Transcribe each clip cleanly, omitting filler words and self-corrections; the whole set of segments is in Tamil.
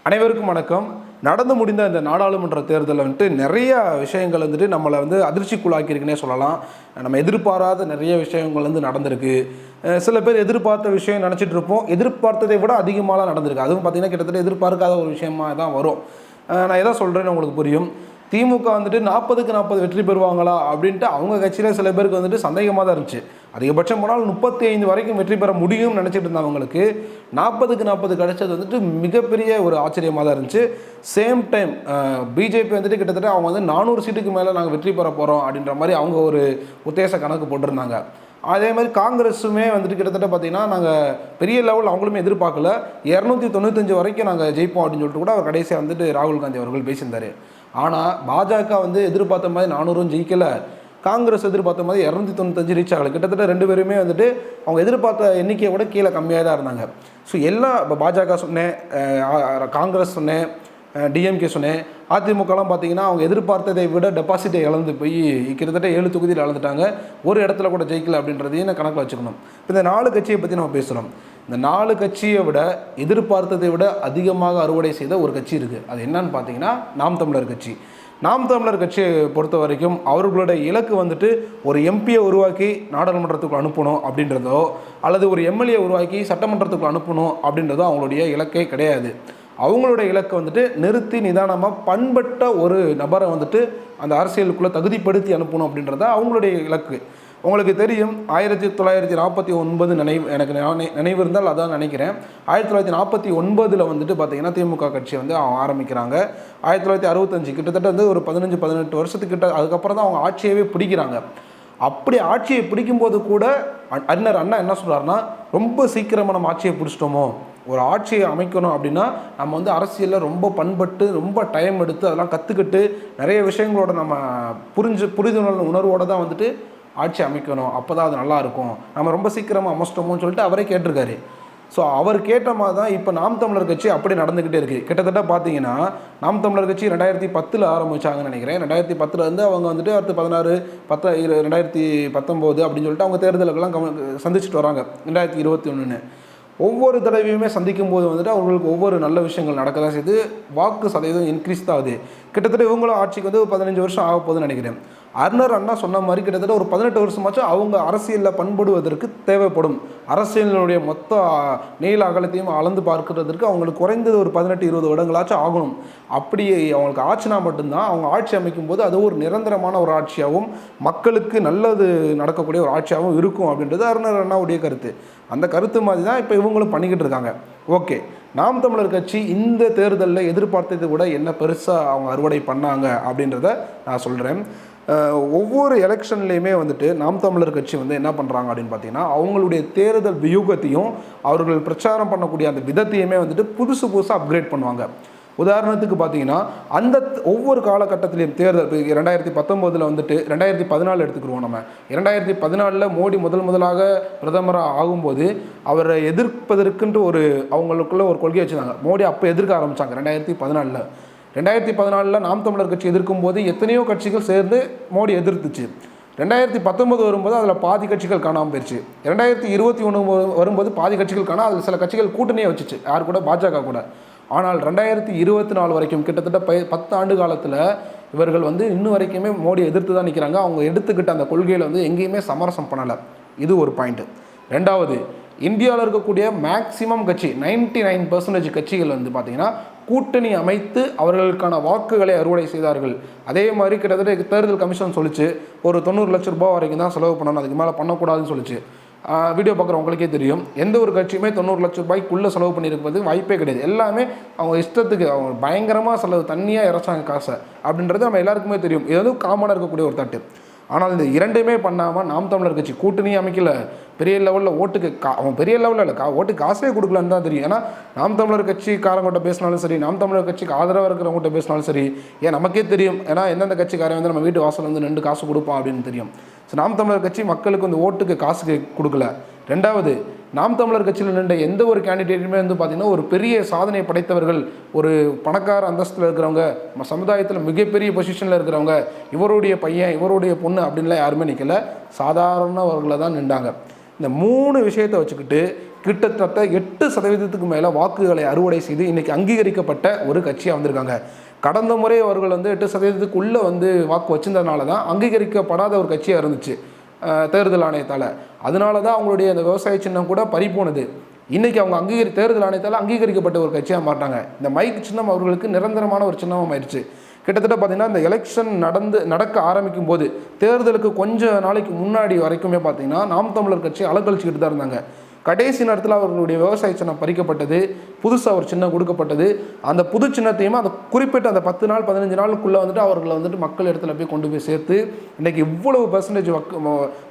அனைவருக்கும் வணக்கம். நடந்து முடிந்த இந்த நாடாளுமன்ற தேர்தலில் வந்துட்டு நிறைய விஷயங்கள் வந்துட்டு நம்மளை அதிர்ச்சிக்குள்ளாக்கியிருக்குன்னே சொல்லலாம். நம்ம எதிர்பாராத நிறைய விஷயங்கள் நடந்திருக்கு. சில பேர் எதிர்பார்த்த விஷயம் நினச்சிட்டு இருப்போம், எதிர்பார்த்ததை விட அதிகமாக நடந்திருக்கு. அதுவும் பார்த்திங்கன்னா கிட்டத்தட்ட எதிர்பார்க்காத ஒரு விஷயமா தான் வரும். நான் எதை சொல்கிறேன்னு உங்களுக்கு புரியும். திமுக 40க்கு 40 வெற்றி பெறுவாங்களா அப்படின்ட்டு அவங்க கட்சியில் சில பேருக்கு சந்தேகமாக தான் இருந்துச்சு. அதிகபட்சம் போனால் 35 வரைக்கும் வெற்றி பெற முடியும்னு நினச்சிட்டு இருந்தவங்களுக்கு 40க்கு 40 கிடைச்சது மிகப்பெரிய ஒரு ஆச்சரியமாக தான் இருந்துச்சு. சேம் டைம் பிஜேபி கிட்டத்தட்ட அவங்க 400 சீட்டுக்கு மேலே நாங்கள் வெற்றி பெற போகிறோம் அப்படின்ற மாதிரி அவங்க ஒரு உத்தேச கணக்கு போட்டிருந்தாங்க. அதே மாதிரி காங்கிரஸுமே கிட்டத்தட்ட பார்த்திங்கன்னா நாங்கள் பெரிய லெவல் அவங்களுமே எதிர்பார்க்கல, 295 வரைக்கும் நாங்கள் ஜெயிப்போம் அப்படின்னு சொல்லிட்டு கூட அவர் கடைசியாக ராகுல் காந்தி அவர்கள் பேசியிருந்தார். ஆனால் பாஜக இப்போ மாதிரி 400 ஜெயிக்கலை, காங்கிரஸ் எதிர்பார்த்த மாதிரி 295 ரீச் ஆகலை. கிட்டத்தட்ட ரெண்டு பேருமே அவங்க எதிர்பார்த்த எண்ணிக்கையை விட கீழே கம்மியாக தான் இருந்தாங்க. ஸோ எல்லாம் இப்போ பாஜக சொன்னேன், காங்கிரஸ் சொன்னேன், டிஎம்கே சொன்னேன், அதிமுகலாம் பார்த்திங்கன்னா அவங்க எதிர்பார்த்ததை விட டெபாசிட்டை இழந்து போய் கிட்டத்தட்ட 7 தொகுதியில் இழந்துட்டாங்க. ஒரு இடத்துல கூட ஜெயிக்கல அப்படின்றதையும் கணக்கில் வச்சுக்கணும். இப்போ இந்த 4 கட்சியை பற்றி நம்ம பேசுகிறோம். இந்த 4 கட்சியை விட எதிர்பார்த்ததை விட அதிகமாக அறுவடை செய்த ஒரு கட்சி இருக்குது. அது என்னன்னு பார்த்தீங்கன்னா நாம் தமிழர் கட்சி. நாம் தமிழர் கட்சியை பொறுத்த வரைக்கும் அவர்களுடைய இலக்கு ஒரு எம்பியை உருவாக்கி நாடாளுமன்றத்துக்கு அனுப்பணும் அப்படின்றதோ அல்லது ஒரு எம்எல்ஏ உருவாக்கி சட்டமன்றத்துக்கு அனுப்பணும் அப்படின்றதோ அவங்களுடைய இலக்கே கிடையாது. அவங்களுடைய இலக்கு நிறுத்தி நிதானமாக பண்பட்ட ஒரு நபரை அந்த அரசியலுக்குள்ளே தகுதிப்படுத்தி அனுப்பணும் அப்படின்றத அவங்களுடைய இலக்கு. உங்களுக்கு தெரியும், 1949 எனக்கு நினைவு இருந்தால் அதான் நினைக்கிறேன். 1949 பார்த்திங்கன்னா திமுக கட்சி ஆரம்பிக்கிறாங்க. 1965 கிட்டத்தட்ட ஒரு 15-18 வருஷத்துக்கிட்ட அதுக்கப்புறம் தான் அவங்க ஆட்சியவே பிடிக்கிறாங்க. அப்படி ஆட்சியை பிடிக்கும்போது கூட அறிஞர் அண்ணா என்ன சொல்கிறாருன்னா, ரொம்ப சீக்கிரமாக நம்ம ஆட்சியை பிடிச்சிட்டோமோ, ஒரு ஆட்சியை அமைக்கணும் அப்படின்னா நம்ம அரசியலில் ரொம்ப பண்பட்டு ரொம்ப டைம் எடுத்து அதெல்லாம் கற்றுக்கிட்டு நிறைய விஷயங்களோட நம்ம புரிந்துணர்வு உணர்வோடு தான் ஆட்சி அமைக்கணும், அப்போ தான் அது நல்லாயிருக்கும், நம்ம ரொம்ப சீக்கிரமாக அமைச்சிட்டோமோன்னு சொல்லிட்டு அவரே கேட்டிருக்காரு. ஸோ அவர் கேட்ட மாதிரி தான் இப்போ நாம் தமிழர் கட்சி அப்படி நடந்துக்கிட்டே இருக்குது. கிட்டத்தட்ட பார்த்தீங்கன்னா நாம் தமிழர் கட்சி 2010 ஆரம்பித்தாங்கன்னு நினைக்கிறேன். 2010 அவங்க அடுத்து 16, 10, 2019 அப்படின்னு சொல்லிட்டு அவங்க தேர்தலுக்கெல்லாம் சந்திச்சுட்டு வராங்க. 2021 ஒவ்வொரு தடவையுமே சந்திக்கும் போது அவங்களுக்கு ஒவ்வொரு நல்ல விஷயங்கள் நடக்க தான் செய்து, வாக்கு சதவீதம் இன்க்ரீஸ் தான் ஆகுது. கிட்டத்தட்ட இவங்களும் ஆட்சிக்கு 15 வருஷம் ஆக போகுதுன்னு நினைக்கிறேன். அறிஞர் அண்ணா சொன்ன மாதிரி கிட்டத்தட்ட ஒரு 18 வருஷமாச்சும் அவங்க அரசியலில் பண்படுவதற்கு தேவைப்படும். அரசியலினுடைய மொத்த நீள அகலத்தையும் அளந்து பார்க்கறதுக்கு அவங்களுக்கு குறைந்தது ஒரு 18-20 வருடங்களாச்சும் ஆகணும். அப்படி அவங்களுக்கு ஆட்சினா மட்டும்தான் அவங்க ஆட்சி அமைக்கும் போது அது ஒரு நிரந்தரமான ஒரு ஆட்சியாகவும் மக்களுக்கு நல்லது நடக்கக்கூடிய ஒரு ஆட்சியாகவும் இருக்கும் அப்படின்றது அறிஞர் அண்ணாவுடைய கருத்து. அந்த கருத்து மாதிரி தான் இப்போ இவங்களும் பண்ணிக்கிட்டு இருக்காங்க. ஓகே, நாம் தமிழர் கட்சி இந்த தேர்தலில் எதிர்பார்த்ததை விட என்ன பெருசாக அவங்க அறுவடை பண்ணாங்க அப்படின்றத நான் சொல்கிறேன். ஒவ்வொரு எலெக்ஷன்லேயுமே நாம் தமிழர் கட்சி என்ன பண்ணுறாங்க அப்படின்னு பார்த்தீங்கன்னா, அவங்களுடைய தேர்தல் வியூகத்தையும் அவர்கள் பிரச்சாரம் பண்ணக்கூடிய அந்த விதத்தையுமே புதுசாக அப்கிரேட் பண்ணுவாங்க. உதாரணத்துக்கு பார்த்தீங்கன்னா, அந்த ஒவ்வொரு காலகட்டத்திலையும் தேர்தல் 2019 2014 எடுத்துக்கிடுவோம். நம்ம 2014 மோடி முதலாக பிரதமராக ஆகும்போது அவரை எதிர்ப்பதற்குன்ட்டு அவங்களுக்குள்ள ஒரு கொள்கை வச்சுருந்தாங்க. மோடி அப்போ எதிர்க்க ஆரம்பித்தாங்க 2014. 2014 நாம் தமிழர் கட்சி எதிர்க்கும் போது எத்தனையோ கட்சிகள் சேர்ந்து மோடி எதிர்த்துச்சு. 2019 வரும்போது அதில் பாதி கட்சிகள் காணாமல் போயிடுச்சு. 2021 வரும்போது பாதி கட்சிகள் காணாமல் அதில் சில கட்சிகள் கூட்டணியே வச்சுச்சு, யார் கூட, பாஜக கூட. ஆனால் 2024 வரைக்கும் கிட்டத்தட்ட 10 ஆண்டு காலத்தில் இவர்கள் இன்னும் வரைக்குமே மோடி எதிர்த்து தான் நிற்கிறாங்க. அவங்க எடுத்துக்கிட்ட அந்த கொள்கையில் எங்கேயுமே சமரசம் பண்ணலை. இது ஒரு பாயிண்ட்டு. ரெண்டாவது, இந்தியாவில் இருக்கக்கூடிய மேக்சிமம் கட்சி 99% கட்சிகள் பார்த்திங்கன்னா கூட்டணி அமைத்து அவர்களுக்கான வாக்குகளை அறுவடை செய்தார்கள். அதே மாதிரி கிட்டத்தட்ட தேர்தல் கமிஷன் சொல்லிச்சு ஒரு 90 லட்சம் ரூபாய் வரைக்கும் தான் செலவு பண்ணணும், அதுக்கு மேலே பண்ணக்கூடாதுன்னு சொல்லிச்சு. வீடியோ பார்க்குற உங்களுக்கே தெரியும், எந்த ஒரு கட்சியுமே 90 லட்சம் ரூபாய்க்குள்ளே செலவு பண்ணியிருப்பது வாய்ப்பே கிடையாது. எல்லாமே அவங்க இஷ்டத்துக்கு அவங்க பயங்கரமாக செலவு தண்ணியாக இறச்சாங்க காசை அப்படின்றது நம்ம எல்லாருக்குமே தெரியும். இது காமனாக இருக்கக்கூடிய ஒரு தட்டு. ஆனால் இந்த இரண்டுமே பண்ணாமல் நாம் தமிழர் கட்சி கூட்டணியும் அமைக்கல, பெரிய லெவலில் ஓட்டுக்கு அவன் பெரிய லெவலில் இல்லை, ஓட்டுக்கு காசே கொடுக்கலன்னு தான் தெரியும். ஏன்னா நாம் தமிழர் கட்சிக்காரங்கிட்ட பேசினாலும் சரி, நாம் தமிழர் கட்சிக்கு ஆதரவாக இருக்கிறவங்ககிட்ட பேசினாலும் சரி, ஏன் நமக்கே தெரியும், ஏன்னா எந்தெந்த கட்சிக்காரன் நம்ம வீட்டு வாசல் 2 காசு கொடுப்பான் அப்படின்னு தெரியும். ஸோ நாம் தமிழர் கட்சி மக்களுக்கு ஓட்டுக்கு காசு கொடுக்கல. ரெண்டாவது, நாம் தமிழர் கட்சியில் நின்ற எந்த ஒரு கேண்டிடேட்டுமே பார்த்திங்கன்னா ஒரு பெரிய சாதனை படைத்தவர்கள், ஒரு பணக்கார அந்தஸ்தில் இருக்கிறவங்க, சமுதாயத்தில் மிகப்பெரிய பொசிஷனில் இருக்கிறவங்க, இவருடைய பையன் இவருடைய பொண்ணு அப்படின்லாம் யாருமே நிற்கல, சாதாரணவர்களை தான் நின்றாங்க. இந்த 3 விஷயத்தை வச்சுக்கிட்டு கிட்டத்தட்ட 8% மேலே வாக்குகளை அறுவடை செய்து இன்றைக்கி அங்கீகரிக்கப்பட்ட ஒரு கட்சியாக வந்திருக்காங்க. கடந்த முறை அவர்கள் வந்து 8%க்குள்ளே வந்து வாக்கு வச்சிருந்ததுனால தான் அங்கீகரிக்கப்படாத ஒரு கட்சியாக இருந்துச்சு தேர்தல் ஆணையத்தால். அதனால தான் அவங்களுடைய அந்த விவசாய சின்னம் கூட பறிப்போனது. இன்றைக்கி அவங்க தேர்தல் ஆணையத்தால் அங்கீகரிக்கப்பட்ட ஒரு கட்சியாக மாட்டாங்க. இந்த மைக் சின்னம் அவர்களுக்கு நிரந்தரமான ஒரு சின்னமாக ஆயிடுச்சு. கிட்டத்தட்ட பார்த்திங்கன்னா இந்த எலெக்ஷன் நடக்க ஆரம்பிக்கும் போது தேர்தலுக்கு கொஞ்சம் நாளைக்கு முன்னாடி வரைக்குமே பார்த்திங்கன்னா நாம் தமிழர் கட்சி அலக்கழிச்சிக்கிட்டு தான் இருந்தாங்க. கடைசி நேரத்தில் அவர்களுடைய விவசாய சின்னம் பறிக்கப்பட்டது, புதுசாக ஒரு சின்னம் கொடுக்கப்பட்டது. அந்த புது சின்னத்தையுமே அந்த குறிப்பிட்ட அந்த 10 நாள் 15 நாளுக்குள்ளே வந்துட்டு அவர்களை வந்துட்டு மக்கள் இடத்துல போய் கொண்டு போய் சேர்த்து இன்றைக்கி இவ்வளவு பெர்சன்டேஜ்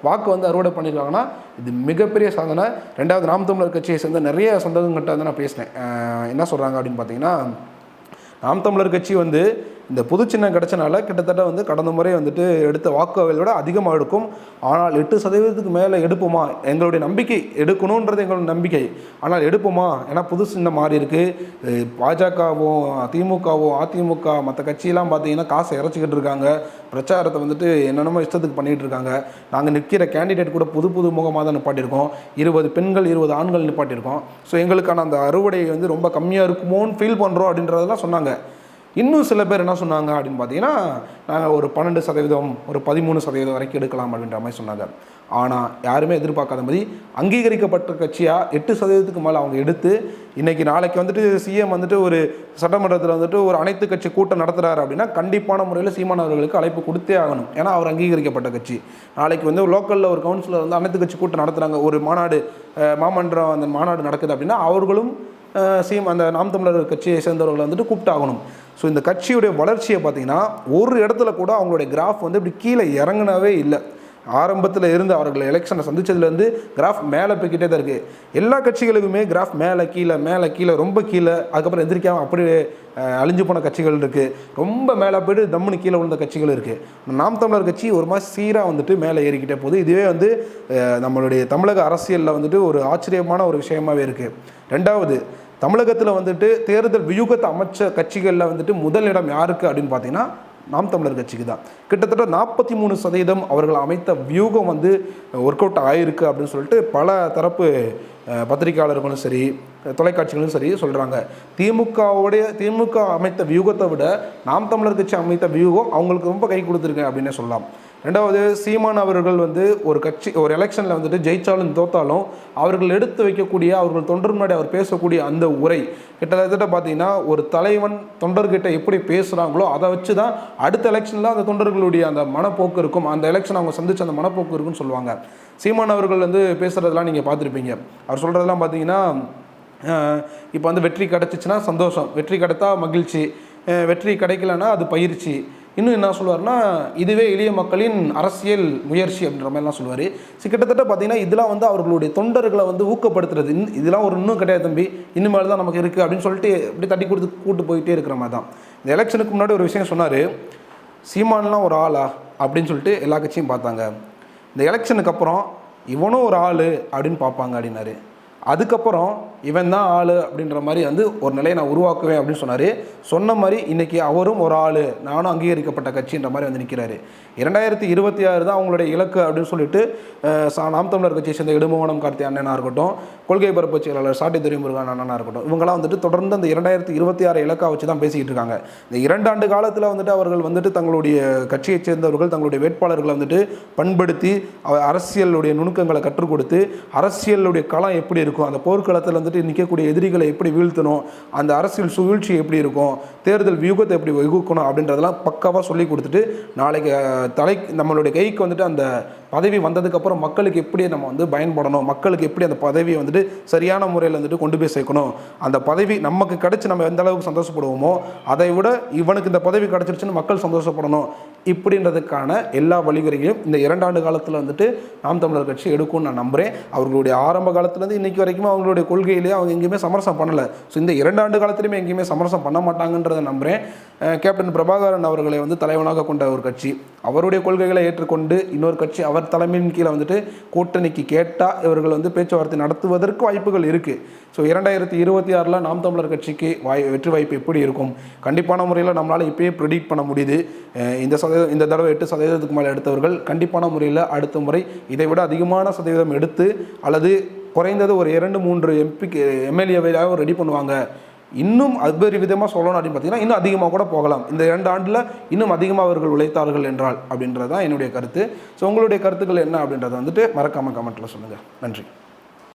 வாக்கு வந்து அறுவடை பண்ணியிருக்காங்கன்னா இது மிகப்பெரிய சாதனை. ரெண்டாவது நாம் தமிழர் கட்சியை சேர்ந்த நிறைய சொந்தங்கள்கிட்ட வந்து நான் பேசினேன். என்ன சொல்கிறாங்க அப்படின்னு பார்த்தீங்கன்னா, நாம் தமிழர் கட்சி வந்து இந்த புது சின்னம் கிடச்சனால கிட்டத்தட்ட வந்து கடந்த முறை வந்துட்டு எடுத்த வாக்குகளை விட அதிகமாக எடுக்கும். ஆனால் 8% மேலே எடுப்போமா, எங்களுடைய நம்பிக்கை எடுக்கணுன்றது எங்களோட நம்பிக்கை. ஆனால் எடுப்போமா, ஏன்னா புது சின்னம் மாறி இருக்குது. பாஜகவும் திமுகவும் அதிமுக மற்ற கட்சியெல்லாம் பார்த்தீங்கன்னா காசை இறச்சிக்கிட்டு இருக்காங்க. பிரச்சாரத்தை வந்துட்டு என்னென்னமோ இஷ்டத்துக்கு பண்ணிகிட்டு இருக்காங்க. நாங்கள் நிற்கிற கேண்டிடேட் கூட புது முகமாக தான் நிப்பாட்டியிருக்கோம். 20 பெண்கள் 20 ஆண்கள் நிப்பாட்டியிருக்கோம். ஸோ எங்களுக்கான அந்த அறுவடை வந்து ரொம்ப கம்மியாக இருக்குமோன்னு ஃபீல் பண்ணுறோம் அப்படின்றதெல்லாம் சொன்னாங்க. இன்னும் சில பேர் என்ன சொன்னாங்க அப்படின்னு பார்த்தீங்கன்னா, நாங்கள் ஒரு 12%, ஒரு 13% வரைக்கும் எடுக்கலாம் அப்படின்ற மாதிரி சொன்னாங்க. ஆனால் யாருமே எதிர்பார்க்காத மாதிரி அங்கீகரிக்கப்பட்ட கட்சியாக 8%க்கு மேலே அவங்க எடுத்து இன்றைக்கி நாளைக்கு வந்துட்டு சிஎம் வந்துட்டு ஒரு சட்டமன்றத்தில் வந்துட்டு ஒரு அனைத்து கட்சி கூட்டம் நடத்துகிறாரு அப்படின்னா கண்டிப்பான முறையில் சீமான் அவர்களுக்கு அழைப்பு கொடுத்தே ஆகணும். ஏன்னா அவர் அங்கீகரிக்கப்பட்ட கட்சி. நாளைக்கு வந்து லோக்கலில் ஒரு கவுன்சிலர் வந்து அனைத்து கட்சி கூட்டம் நடத்துகிறாங்க, ஒரு மாநாடு மாமன்றம் அந்த மாநாடு நடக்குது அப்படின்னா அவர்களும் அந்த நாம் தமிழர் கட்சியை சேர்ந்தவர்களை வந்துட்டு கூப்பிட்டாகணும். ஸோ இந்த கட்சியுடைய வளர்ச்சியை பார்த்திங்கன்னா ஒரு இடத்துல கூட அவங்களுடைய கிராஃப் வந்து இப்படி கீழே இறங்கினவே இல்லை. ஆரம்பத்தில் இருந்து அவர்கள் எலெக்ஷனை சந்தித்ததுலேருந்து கிராஃப் மேலே போய்கிட்டே தான் இருக்குது. எல்லா கட்சிகளுக்குமே கிராஃப் மேலே கீழே ரொம்ப கீழே, அதுக்கப்புறம் எதிர்க்காமல் அப்படியே அழிஞ்சு போன கட்சிகள் இருக்குது. ரொம்ப மேலே போய்ட்டு தம்முன்னு கீழே விழுந்த கட்சிகள் இருக்குது. நாம் தமிழர் கட்சி ஒரு மாதிரி சீராக வந்துட்டு மேலே ஏறிக்கிட்டே போகுது. இதுவே வந்து நம்மளுடைய தமிழக அரசியலில் வந்துட்டு ஒரு ஆச்சரியமான ஒரு விஷயமாகவே இருக்குது. ரெண்டாவது, தமிழகத்தில் வந்துட்டு தேர்தல் வியூகத்தை அமைச்ச கட்சிகளில் வந்துட்டு முதலிடம் யாருக்கு அப்படின்னு பார்த்தீங்கன்னா நாம் தமிழர் கட்சிக்கு தான். கிட்டத்தட்ட 43% அவர்கள் அமைத்த வியூகம் வந்து ஒர்க் அவுட் ஆகிருக்கு அப்படின்னு சொல்லிட்டு பல தரப்பு பத்திரிகையாளர்களும் சரி தொலைக்காட்சிகளும் சரி சொல்கிறாங்க. திமுக அமைத்த வியூகத்தை விட நாம் தமிழர் கட்சி அமைத்த வியூகம் அவங்களுக்கு ரொம்ப கை கொடுத்துருக்கு அப்படின்னே சொல்லலாம். ரெண்டாவது, சீமான் அவர்கள் வந்து ஒரு எலெக்ஷனில் வந்துட்டு ஜெயித்தாலும் தோத்தாலும் அவர்கள் எடுத்து வைக்கக்கூடிய அவர்கள் தொண்டர் முன்னாடி அவர் பேசக்கூடிய அந்த உரை கிட்டத்தட்ட பார்த்தீங்கன்னா ஒரு தலைவன் தொண்டர்கிட்ட எப்படி பேசுகிறாங்களோ அதை வச்சு தான் அடுத்த எலெக்ஷனில் அந்த தொண்டர்களுடைய அந்த மனப்போக்கு இருக்கும், அந்த எலெக்ஷன் அவங்க சந்திச்ச அந்த மனப்போக்கு இருக்குன்னு சொல்லுவாங்க. சீமான் அவர்கள் வந்து பேசுகிறதெல்லாம் நீங்கள் பார்த்துருப்பீங்க. அவர் சொல்கிறதெல்லாம் பார்த்தீங்கன்னா, இப்போ வந்து வெற்றி கிடைச்சிச்சுன்னா சந்தோஷம், வெற்றி கிடைத்தா மகிழ்ச்சி, வெற்றி கிடைக்கலன்னா அது பயிற்சி. இன்னும் என்ன சொல்லுவார்னா, இதுவே எளிய மக்களின் அரசியல் முயற்சி அப்படின்ற மாதிரிலாம் சொல்லுவார். கிட்டத்தட்ட பார்த்தீங்கன்னா இதெல்லாம் வந்து அவர்களுடைய தொண்டர்களை வந்து ஊக்கப்படுத்துறது. இதெல்லாம் ஒரு இன்னும் கிடையாது தம்பி, இனிமேல் தான் நமக்கு இருக்குது அப்படின்னு சொல்லிட்டு இப்படி தட்டி கொடுத்து கூட்டு போயிட்டே இருக்கிற மாதிரி தான். இந்த எலெக்ஷனுக்கு முன்னாடி ஒரு விஷயம் சொன்னார், சீமான்லாம் ஒரு ஆளா அப்படின்னு சொல்லிட்டு எல்லா கட்சியும் பார்த்தாங்க. இந்த எலெக்ஷனுக்கு அப்புறம் இவனும் ஒரு ஆள் அப்படின்னு பார்ப்பாங்க அப்படின்னாரு. அதுக்கப்புறம் இவன் தான் ஆள் அப்படின்ற மாதிரி வந்து ஒரு நிலையை நான் உருவாக்குவேன் அப்படின்னு சொன்னார். சொன்ன மாதிரி இன்றைக்கி அவரும் ஒரு ஆள், நானும் அங்கீகரிக்கப்பட்ட கட்சின்ற மாதிரி வந்து நிற்கிறாரு. 2026 தான் அவங்களுடைய இலக்கு அப்படின்னு சொல்லிட்டு நாம் தமிழர் கட்சியை சேர்ந்த இடும்பவனம் கார்த்தி அண்ணனாக இருக்கட்டும், கொள்கை பரப்பு செயலாளர் சாட்டை துரைமுருகன் அண்ணனாக இருக்கட்டும், இவங்களாம் வந்துட்டு தொடர்ந்து அந்த 2026 இலக்கா வச்சு தான் பேசிக்கிட்டு இருக்காங்க. இந்த 2 ஆண்டு காலத்தில் வந்துட்டு அவர்கள் வந்துட்டு தங்களுடைய கட்சியை சேர்ந்தவர்கள் தங்களுடைய வேட்பாளர்களை வந்துட்டு பண்படுத்தி அரசியலுடைய நுணுக்கங்களை கற்றுக் கொடுத்து அரசியலுடைய களம் எப்படி இருக்கும், அந்த போர்க்களத்தில் வந்துட்டு நிற்கக்கூடிய எதிரிகளை எப்படி வீழ்த்தணும், அந்த அரசியல் சூழ்ச்சி எப்படி இருக்கும், தேர்தல் வியூகத்தை எப்படி வகுக்கணும் அப்படின்றதெல்லாம் பக்காவாக சொல்லி கொடுத்துட்டு நாளைக்கு நம்மளுடைய கைக்கு வந்துட்டு அந்த பதவி வந்ததுக்கப்புறம் மக்களுக்கு எப்படி நம்ம வந்து பயன்படணும், மக்களுக்கு எப்படி அந்த பதவியை வந்துட்டு சரியான முறையில் வந்துட்டு கொண்டு போய் சேர்க்கணும், அந்த பதவி நமக்கு கிடச்சி நம்ம எந்த அளவுக்கு சந்தோஷப்படுவோமோ அதை விட இவனுக்கு இந்த பதவி கிடச்சிருச்சுன்னு மக்கள் சந்தோஷப்படணும், இப்படின்றதுக்கான எல்லா வழிமுறைகளையும் இந்த 2 ஆண்டு காலத்தில் வந்துட்டு நாம் தமிழர் கட்சி எடுக்கும்னு நான் நம்புகிறேன். அவர்களுடைய ஆரம்ப காலத்துலேருந்து இன்றைக்கி வரைக்கும் அவங்களுடைய கொள்கையிலேயே அவங்க எங்கேயுமே சமரசம் பண்ணலை. ஸோ இந்த 2 ஆண்டு காலத்திலையுமே எங்கேயுமே சமரசம் பண்ண மாட்டாங்கன்றதை நம்புகிறேன். கேப்டன் பிரபாகரன் அவர்களை வந்து தலைவனாக கொண்ட ஒரு கட்சி, அவருடைய கொள்கைகளை ஏற்றுக்கொண்டு இன்னொரு கட்சி அவர் தலைமையின் கீழே வந்துட்டு கூட்டணிக்கு கேட்டால் இவர்கள் வந்து பேச்சுவார்த்தை நடத்துவதற்கு வாய்ப்புகள் இருக்குது. ஸோ 2026 நாம் தமிழர் கட்சிக்கு வெற்றி வாய்ப்பு எப்படி இருக்கும் கண்டிப்பான முறையில் நம்மளால் இப்போயே ப்ரெடிக்ட் பண்ண முடியுது. இந்த தடவை 8% மேலே எடுத்தவர்கள் கண்டிப்பான முறையில் அடுத்த முறை இதை விட அதிகமான சதவீதம் எடுத்து அல்லது குறைந்தது ஒரு 2-3 எம்எல்ஏவையாவது ரெடி பண்ணுவாங்க. இன்னும் அபரி விதமாக சொல்லணும் அப்படின்னு பார்த்தீங்கன்னா இன்னும் அதிகமாக கூட போகலாம். இந்த 2 ஆண்டில் இன்னும் அதிகமாக அவர்கள் உழைத்தார்கள் என்றால் அப்படின்றது தான் என்னுடைய கருத்து. ஸோ உங்களுடைய கருத்துக்கள் என்ன அப்படின்றத வந்துட்டு மறக்காமல் கமெண்ட்டில் சொல்லுங்கள். நன்றி.